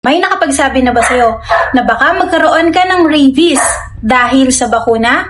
May nakapagsabi na ba sa'yo na baka magkaroon ka ng rabies dahil sa bakuna?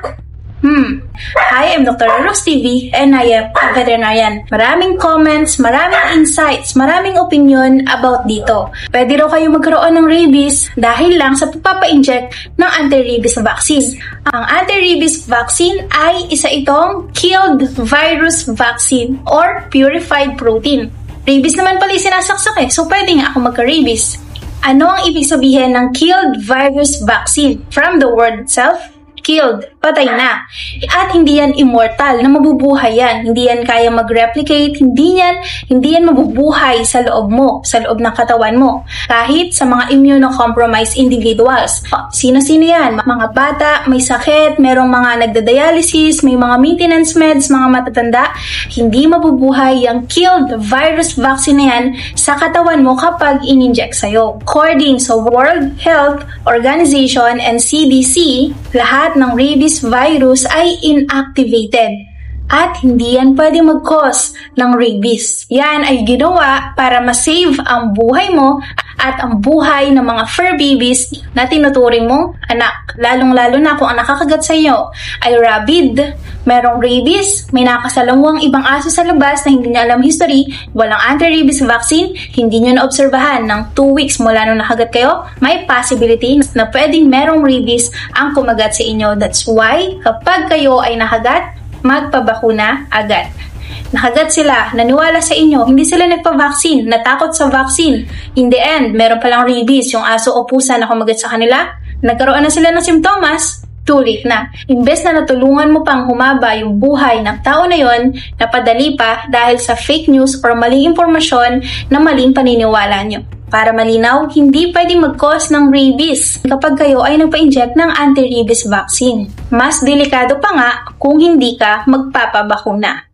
Hi, I'm Dr. Rose TV and I am a veterinarian. Maraming comments, maraming insights, maraming opinion about dito. Pwede raw kayo magkaroon ng rabies dahil lang sa pagpapa-inject ng anti-rabies vaccine. Ang anti-rabies vaccine ay isa itong killed virus vaccine or purified protein. Rabies naman pala sinasaksak so pwede nga ako magka-rabies. Ano ang ibig sabihin ng killed virus vaccine? From the word itself, killed, patay na. At hindi yan immortal, na mabubuhay yan. Hindi yan kaya mag-replicate, hindi yan mabubuhay sa loob mo, sa loob ng katawan mo. Kahit sa mga immunocompromised individuals. Sino-sino yan? Mga bata, may sakit, merong mga nagda-dialysis, may mga maintenance meds, mga matatanda, hindi mabubuhay yung killed virus vaccine na yan sa katawan mo kapag in-inject sa'yo. According sa World Health Organization and CDC, lahat ng rabies virus ay inactivated at hindi yan pwede mag-cause ng rabies. Yan ay ginawa para ma-save ang buhay mo at ang buhay ng mga fur babies na tinuturing mong anak. Lalong-lalo na kung ang nakakagat sa iyo ay rabid, merong rabies, may nakasalawang ibang aso sa labas na hindi niya alam history, walang anti-rabies vaccine, hindi niyo naobserbahan ng 2 weeks mula nung nakagat kayo, may possibility na pwedeng merong rabies ang kumagat sa inyo. That's why kapag kayo ay nakagat, magpabakuna agad. Nakagat sila, naniwala sa inyo, hindi sila nagpa-vaccine, natakot sa vaccine. In the end, meron palang rabies, yung aso o pusa na kumagat sa kanila, nagkaroon na sila ng simptomas, too late na. Imbes na natulungan mo pang humaba yung buhay ng tao na yon, napadali pa dahil sa fake news or maling impormasyon na maling paniniwala nyo. Para malinaw, hindi pwedeng mag-cause ng rabies kapag kayo ay nagpa-inject ng anti-rabies vaccine. Mas delikado pa nga kung hindi ka magpapabakuna.